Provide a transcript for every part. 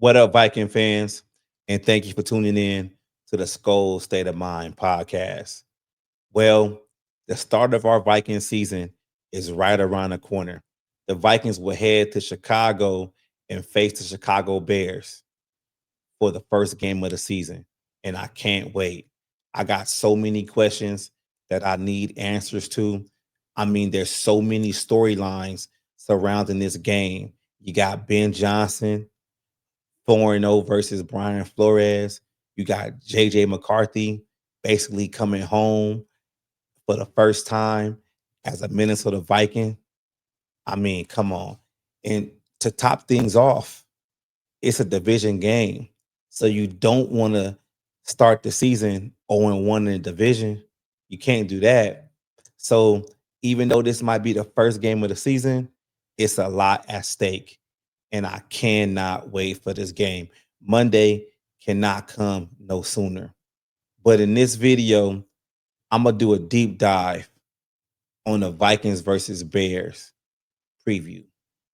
What up, Viking fans? And thank you for tuning in to the Skol State of Mind podcast. Well, the start of our Viking season is right around the corner. The Vikings will head to Chicago and face the Chicago Bears for the first game of the season. And I can't wait. I got so many questions that I need answers to. I mean, there's so many storylines surrounding this game. You got Ben Johnson, 4-0 versus Brian Flores. You got JJ McCarthy basically coming home for the first time as a Minnesota Viking. I mean, come on. And to top things off, it's a division game. So you don't want to start the season 0-1 in the division. You can't do that. So even though this might be the first game of the season, it's a lot at stake. And I cannot wait for this game. Monday cannot come no sooner. But in this video, I'm going to do a deep dive on the Vikings versus Bears preview.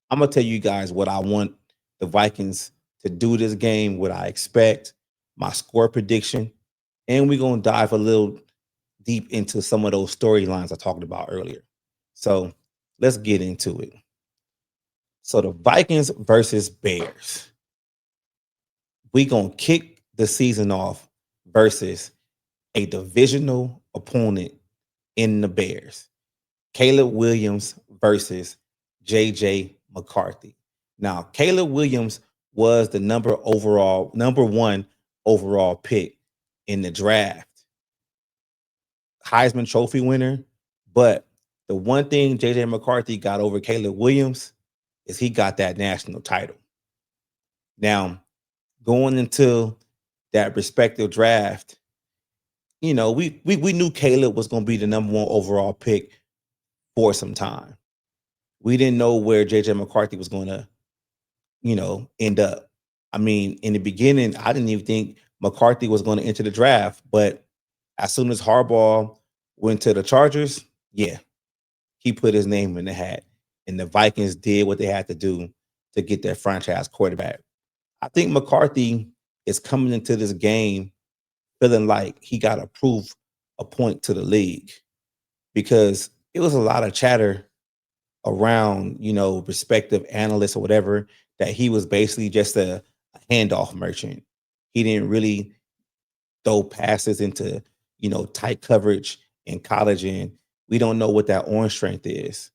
I'm going to tell you guys what I want the Vikings to do this game, what I expect, my score prediction, and we're going to dive a little deep into some of those storylines I talked about earlier. So let's get into it. So the Vikings versus Bears. We're going to kick the season off versus a divisional opponent in the Bears. Caleb Williams versus JJ McCarthy. Now, Caleb Williams was the number one overall pick in the draft. Heisman Trophy winner. But the one thing JJ McCarthy got over Caleb Williams is he got that national title. Now, going into that respective draft, you know, we knew Caleb was going to be the number one overall pick for some time. We didn't know where JJ McCarthy was going to, end up. I mean, in the beginning, I didn't even think McCarthy was going to enter the draft. But as soon as Harbaugh went to the Chargers, yeah, he put his name in the hat. And the Vikings did what they had to do to get their franchise quarterback. I think McCarthy is coming into this game feeling like he got to prove a point to the league because it was a lot of chatter around, respective analysts or whatever, that he was basically just a handoff merchant. He didn't really throw passes into, tight coverage in college, and we don't know what that orange strength is.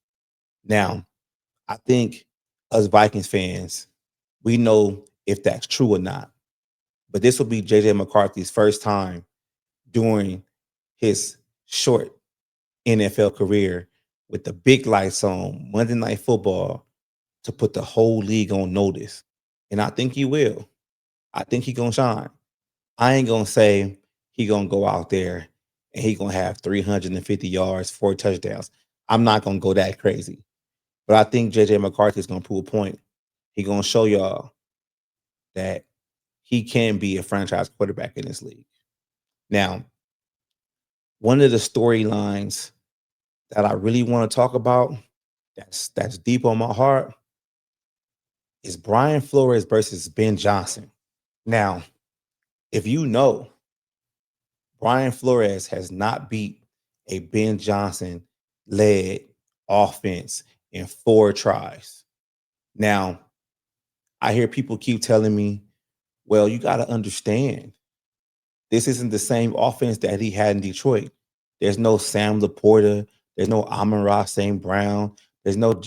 Now, I think us Vikings fans, we know if that's true or not. But this will be JJ McCarthy's first time during his short NFL career with the big lights on Monday Night Football to put the whole league on notice. And I think he will. I think he's going to shine. I ain't going to say he going to go out there and he going to have 350 yards, 4 touchdowns. I'm not going to go that crazy. But I think JJ McCarthy is going to prove a point. He's going to show y'all that he can be a franchise quarterback in this league. Now, one of the storylines that I really want to talk about that's deep on my heart is Brian Flores versus Ben Johnson. Now, if you know, Brian Flores has not beat a Ben Johnson led offense in 4 tries. Now, I hear people keep telling me, well, you got to understand, this isn't the same offense that he had in Detroit. There's no Sam Laporta. There's no Amon-Ra St. Brown. There's no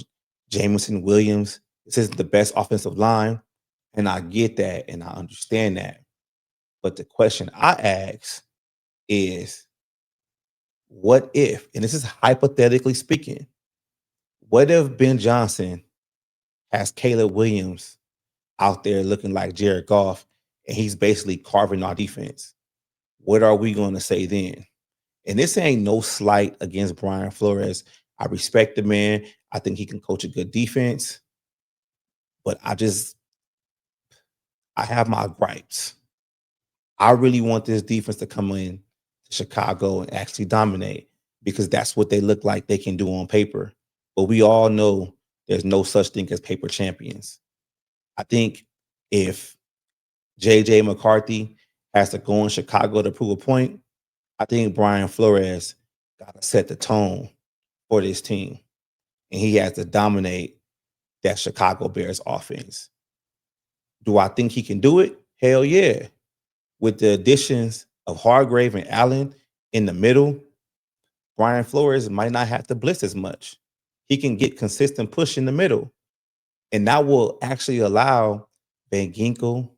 Jameson Williams. This isn't the best offensive line. And I get that and I understand that. But the question I ask is, what if, and this is hypothetically speaking, what if Ben Johnson has Caleb Williams out there looking like Jared Goff and he's basically carving our defense? What are we going to say then? And this ain't no slight against Brian Flores. I respect the man. I think he can coach a good defense. But I have my gripes. I really want this defense to come in to Chicago and actually dominate because that's what they look like they can do on paper. But we all know there's no such thing as paper champions. I think if JJ McCarthy has to go in Chicago to prove a point. I think Brian Flores got to set the tone for this team, and he has to dominate that Chicago Bears offense. Do I think he can do it? Hell yeah. With the additions of Hargrave and Allen in the middle, Brian Flores might not have to blitz as much. He can get consistent push in the middle, and that will actually allow Van Ginkel,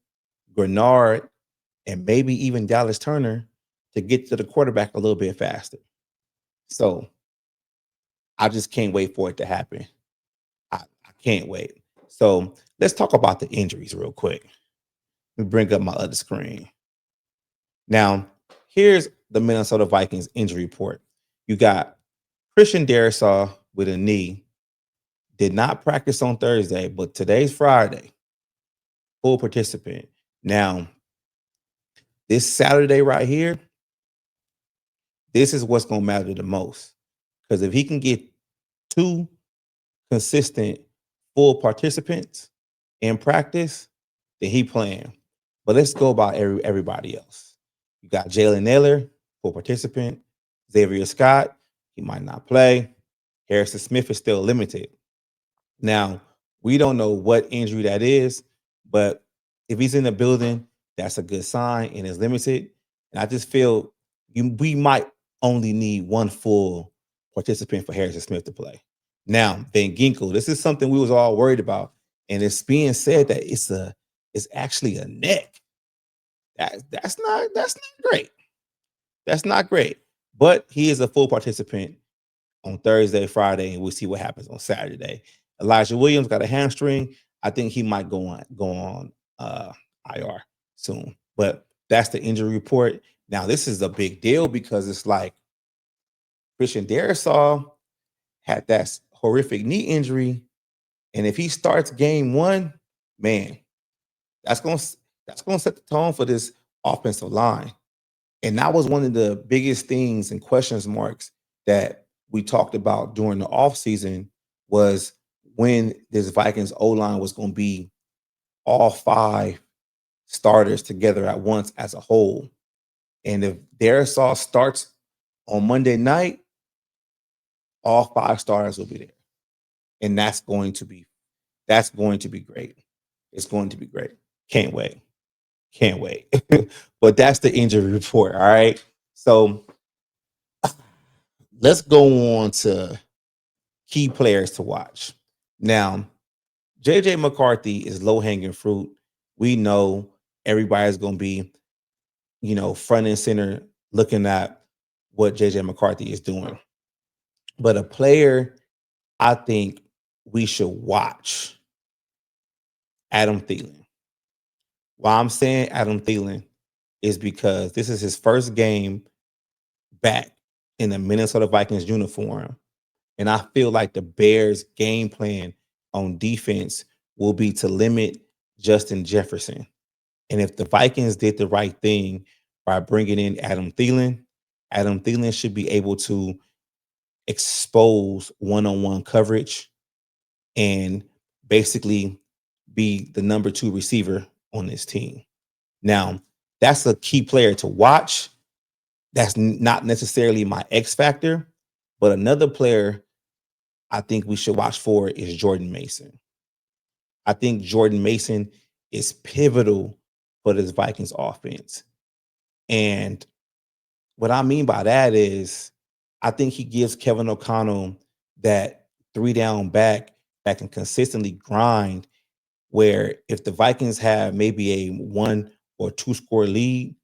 Grenard, and maybe even Dallas Turner to get to the quarterback a little bit faster. So I just can't wait for it to happen. I can't wait. So let's talk about the injuries real quick. Let me bring up my other screen. Now, here's the Minnesota Vikings injury report. You got Christian Darrisaw with a knee. Did not practice on Thursday, but today's Friday. Full participant. Now, this Saturday right here, this is what's going to matter the most. Because if he can get 2 consistent full participants in practice, then he playing. But let's go about everybody else. You got Jalen Naylor, full participant. Xavier Scott, he might not play. Harrison Smith is still limited. Now, we don't know what injury that is, but if he's in the building, that's a good sign and is limited. And I just feel we might only need 1 full participant for Harrison Smith to play. Now, Van Ginkel, this is something we was all worried about, and it's being said that it's actually a neck. That's not great. That's not great. But he is a full participant on Thursday, Friday, and we'll see what happens on Saturday. Elijah Williams got a hamstring. I think he might go on IR soon. But that's the injury report. Now, this is a big deal because it's like Christian Darrisaw had that horrific knee injury, and if he starts game 1, man, that's gonna set the tone for this offensive line. And that was one of the biggest things and questions marks that we talked about during the offseason was when this Vikings O-line was going to be all 5 starters together at once as a whole. And if Darrisaw starts on Monday night, all 5 starters will be there. And that's going to be great. It's going to be great. Can't wait. Can't wait. But that's the injury report. All right. So let's go on to key players to watch. Now, JJ McCarthy is low-hanging fruit. We know everybody's going to be, front and center looking at what JJ McCarthy is doing. But a player I think we should watch, Adam Thielen. Why I'm saying Adam Thielen is because this is his first game back in the Minnesota Vikings uniform. And I feel like the Bears' game plan on defense will be to limit Justin Jefferson. And if the Vikings did the right thing by bringing in Adam Thielen should be able to expose one-on-one coverage and basically be the number 2 receiver on this team. Now, that's a key player to watch. That's not necessarily my X factor, but another player I think we should watch for is Jordan Mason. I think Jordan Mason is pivotal for this Vikings offense. And what I mean by that is I think he gives Kevin O'Connell that 3-down back that can consistently grind, where if the Vikings have maybe a 1 or 2 score lead,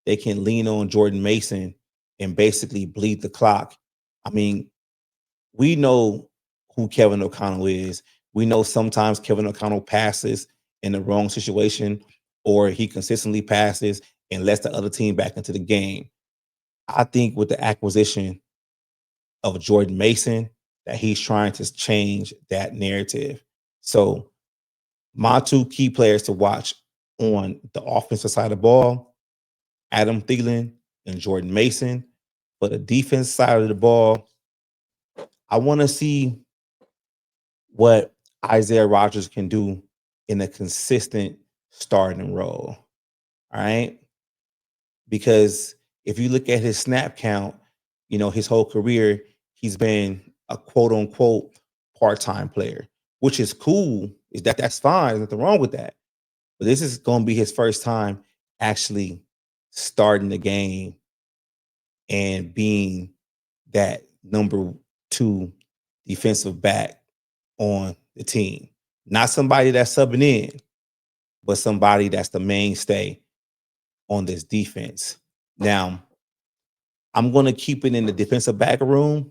they can lean on Jordan Mason and basically bleed the clock. I mean, we know who Kevin O'Connell is. We know sometimes Kevin O'Connell passes in the wrong situation, or he consistently passes and lets the other team back into the game. I think with the acquisition of Jordan Mason, that he's trying to change that narrative. So my 2 key players to watch on the offensive side of the ball, Adam Thielen and Jordan Mason. For the defense side of the ball, I want to see what Isaiah Rodgers can do in a consistent starting role. All right. Because if you look at his snap count, his whole career, he's been a quote unquote part-time player, which is cool. Is that's fine. There's nothing wrong with that. But this is going to be his first time actually starting the game and being that number 2 defensive back on the team. Not somebody that's subbing in, but somebody that's the mainstay on this defense. Now, I'm going to keep it in the defensive back room.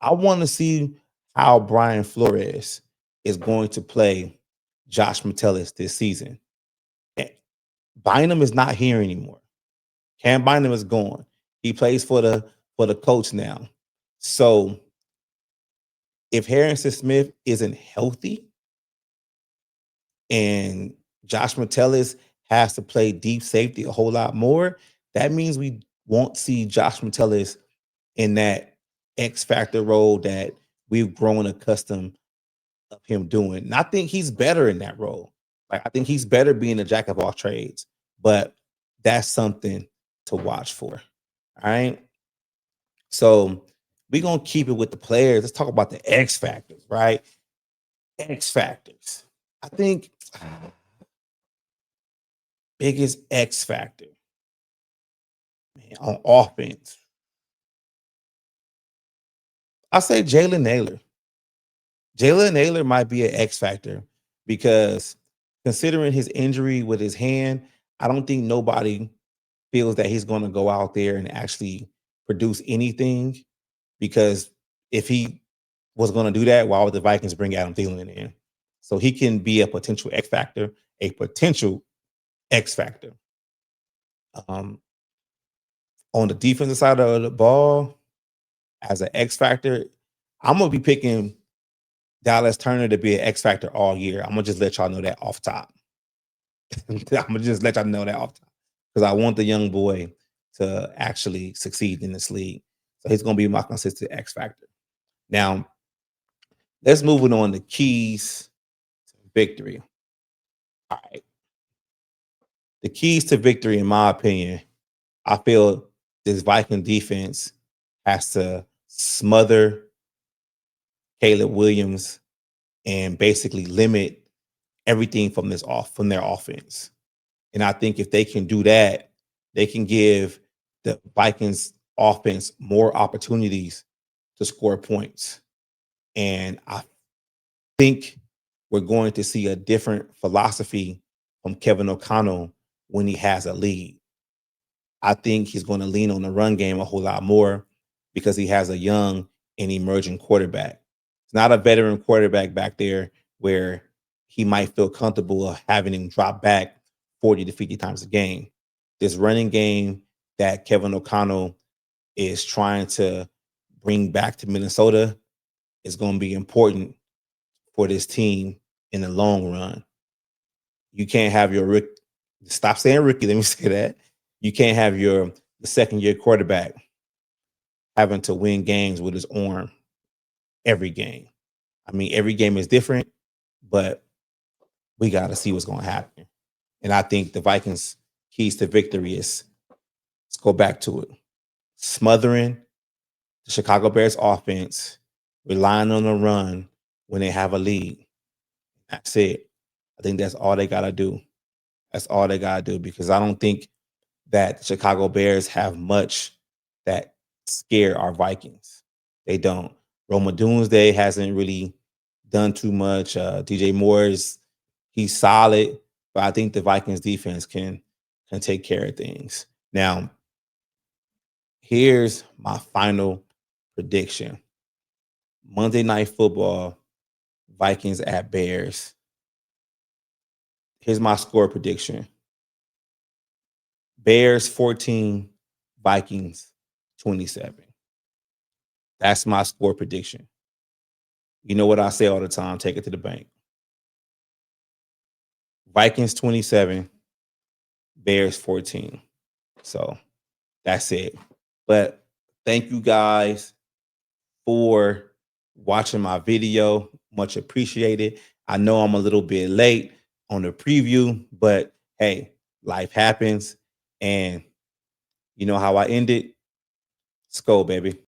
I want to see how Brian Flores is going to play Josh Metellus this season. Bynum is not here anymore. Cam Bynum is gone. He plays for the coach now. So if Harrison Smith isn't healthy and Josh Metellus has to play deep safety a whole lot more, that means we won't see Josh Metellus in that X factor role that we've grown accustomed of him doing. And I think he's better in that role. Like I think he's better being a jack of all trades, but that's something to watch for. All right. So we're gonna keep it with the players. Let's talk about the X factors, right? X factors. I think biggest X factor, man, on offense. I say Jalen Naylor. Jalen Naylor might be an X factor because considering his injury with his hand, I don't think nobody feels that he's going to go out there and actually produce anything. Because if he was going to do that, why would the Vikings bring Adam Thielen in? So he can be a potential X factor, a potential X factor. Um, on the defensive side of the ball, as an X factor, I'm gonna be picking Dallas Turner to be an X factor all year. I'm gonna just let y'all know that off top. I'm gonna just let y'all know that off top because I want the young boy to actually succeed in this league. So he's gonna be my consistent X factor. Now, let's move it on to keys to victory. All right. The keys to victory, in my opinion, I feel this Viking defense has to smother Caleb Williams and basically limit everything from their offense. And I think if they can do that, they can give the Vikings offense more opportunities to score points. And I think we're going to see a different philosophy from Kevin O'Connell when he has a lead. I think he's going to lean on the run game a whole lot more because he has a young and emerging quarterback. It's not a veteran quarterback back there where he might feel comfortable of having him drop back 40 to 50 times a game. This running game that Kevin O'Connell is trying to bring back to Minnesota is going to be important for this team in the long run. You can't have your stop saying rookie, let me say that. You can't have the second year quarterback having to win games with his arm every game. I mean, every game is different, but we got to see what's going to happen. And I think the Vikings' keys to victory is, let's go back to it, smothering the Chicago Bears offense, relying on the run when they have a lead. That's it. I think that's all they got to do. That's all they got to do because I don't think that the Chicago Bears have much that scare our Vikings. They don't. Roma Doomsday hasn't really done too much. DJ Moore he's solid, but I think the Vikings defense can take care of things. Now, here's my final prediction. Monday Night Football, Vikings at Bears. Here's my score prediction. Bears 14, Vikings 27. That's my score prediction. You know what I say all the time, take it to the bank. Vikings 27, Bears 14. So that's it. But thank you guys for watching my video. Much appreciated. I know I'm a little bit late on the preview, but hey, Life happens, and you know how I end it? Skol, baby.